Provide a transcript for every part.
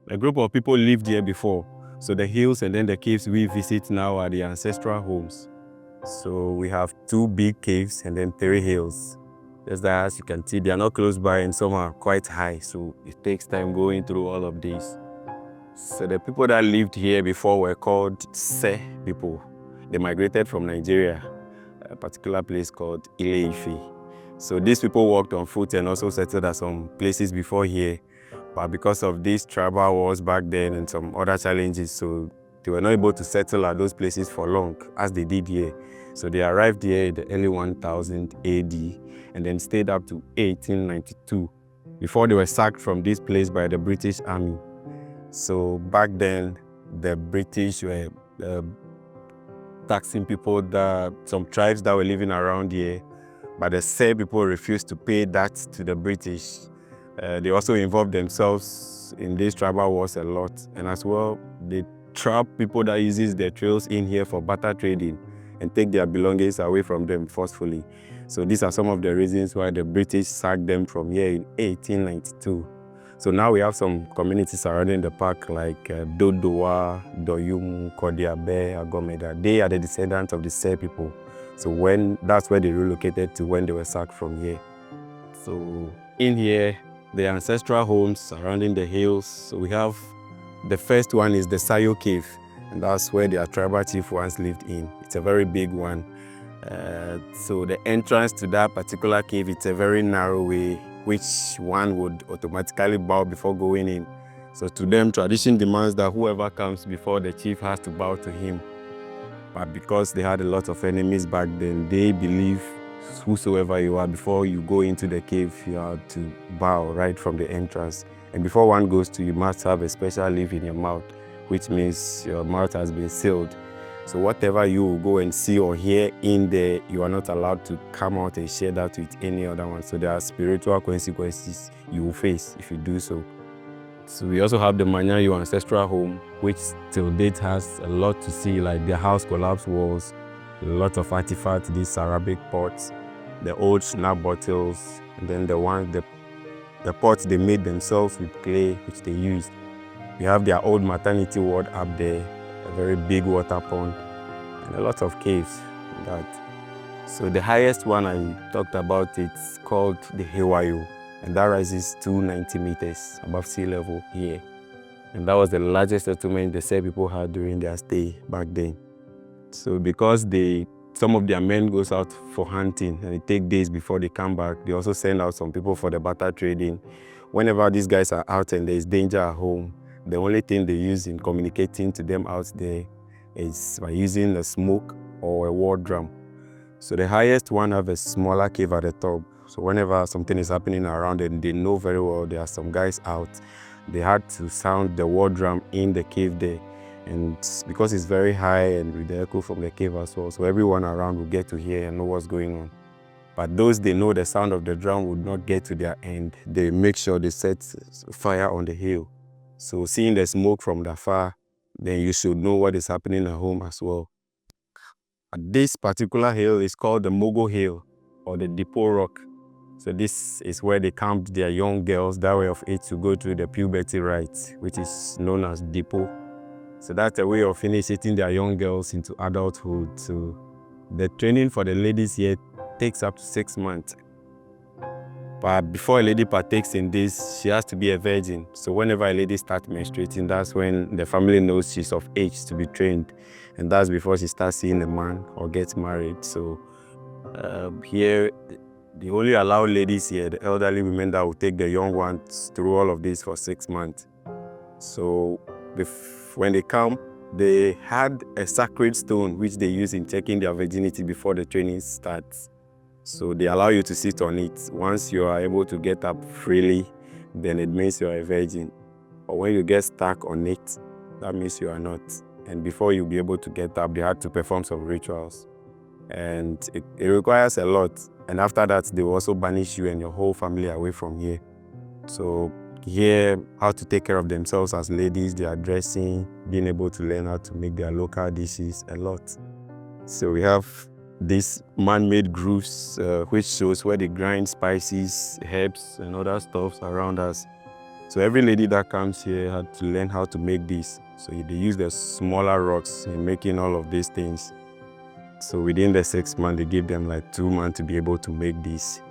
A group of people lived here before. So the hills and then the caves we visit now are the ancestral homes. So we have 2 big caves and then 3 hills. Just that, as you can see, they are not close by and some are quite high. So it takes time going through all of these. So the people that lived here before were called Sae people. They migrated from Nigeria, a particular place called Ile-Ife. So these people walked on foot and also settled at some places before here. But because of these tribal wars back then and some other challenges, so they were not able to settle at those places for long, as they did here. So they arrived here in the early 1000 AD and then stayed up to 1892 before they were sacked from this place by the British Army. So back then, the British were taxing people, some tribes that were living around here, but the Sae people refused to pay that to the British. They also involved themselves in these tribal wars a lot, and as well, they trap people that uses their trails in here for barter trading and take their belongings away from them forcefully. So these are some of the reasons why the British sacked them from here in 1892. So now we have some communities surrounding the park like Dodowa, Doyum, Kodiabe, Agomeda. They are the descendants of the Sae people. So that's where they relocated to when they were sacked from here. So in here, the ancestral homes surrounding the hills. So we have the first one is the Sayo Cave, and that's where their tribal chief once lived in. It's a very big one. So the entrance to that particular cave, it's a very narrow way, which one would automatically bow before going in. So to them, tradition demands that whoever comes before the chief has to bow to him. But because they had a lot of enemies back then, they believe whosoever you are, before you go into the cave, you have to bow right from the entrance. And before one goes to, you must have a special leaf in your mouth, which means your mouth has been sealed. So whatever you will go and see or hear in there, you are not allowed to come out and share that with any other one. So there are spiritual consequences you will face if you do so. So we also have the Manyayo ancestral home, which till date has a lot to see, like the house collapse walls, a lot of artifacts, these Arabic pots, the old snap bottles, and then the pots they made themselves with clay, which they used. We have their old maternity ward up there, a very big water pond, and a lot of caves. So the highest one I talked about, it's called the Hewayo, and that rises 290 meters above sea level here. And that was the largest settlement the Sae people had during their stay back then. So because some of their men goes out for hunting and it takes days before they come back, they also send out some people for the barter trading. Whenever these guys are out and there's danger at home, the only thing they use in communicating to them out there is by using a smoke or a war drum. So the highest one have a smaller cave at the top. So whenever something is happening around it, they know very well there are some guys out. They had to sound the war drum in the cave there. And because it's very high and with the echo from the cave as well, so everyone around will get to hear and know what's going on. But those they know the sound of the drum would not get to their end. They make sure they set fire on the hill. So seeing the smoke from the far, then you should know what is happening at home as well. This particular hill is called the Mogo Hill or the Depot Rock. So this is where they camped their young girls that were of age to go through the puberty rites, which is known as Depot. So that's a way of initiating their young girls into adulthood. So the training for the ladies here takes up to 6 months. But before a lady partakes in this, she has to be a virgin. So whenever a lady starts menstruating, that's when the family knows she's of age to be trained. And that's before she starts seeing a man or gets married. So here, they only allow ladies here, the elderly women that will take the young ones through all of this for 6 months. So when they come, they had a sacred stone which they use in checking their virginity before the training starts. So they allow you to sit on it. Once you are able to get up freely, then it means you are a virgin. But when you get stuck on it, that means you are not. And before you'll be able to get up, they had to perform some rituals. And it requires a lot. And after that, they will also banish you and your whole family away from here. So here, how to take care of themselves as ladies, their dressing, being able to learn how to make their local dishes, a lot. So we have these man-made grooves, which shows where they grind spices, herbs, and other stuffs around us. So every lady that comes here had to learn how to make this. So they use the smaller rocks in making all of these things. So within the 6 months, they gave them like 2 months to be able to make this.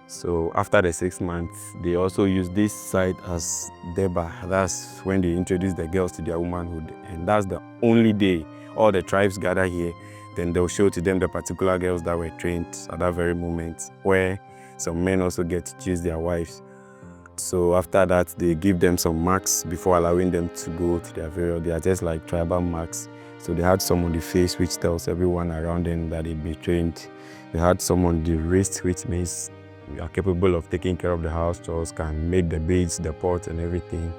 So after the 6 months, they also use this site as Deba. That's when they introduce the girls to their womanhood. And that's the only day all the tribes gather here. Then they'll show to them the particular girls that were trained at that very moment, where some men also get to choose their wives. So after that, they give them some marks before allowing them to go to their burial. They are just like tribal marks. So they had some on the face, which tells everyone around them that they've been trained. They had some on the wrist, which means you are capable of taking care of the house chores, can make the beds, the pots, and everything.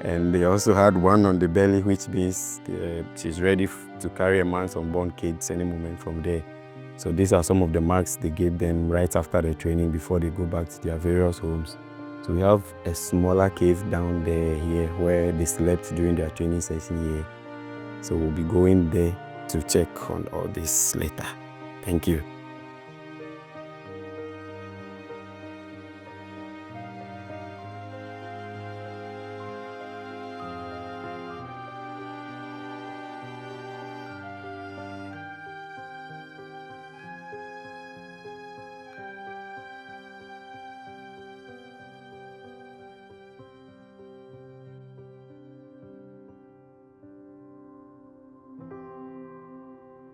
And they also had one on the belly, which means she's ready to carry a man's unborn kids any moment from there. So these are some of the marks they gave them right after the training before they go back to their various homes. So we have a smaller cave down there here where they slept during their training session here. So we'll be going there to check on all this later. Thank you.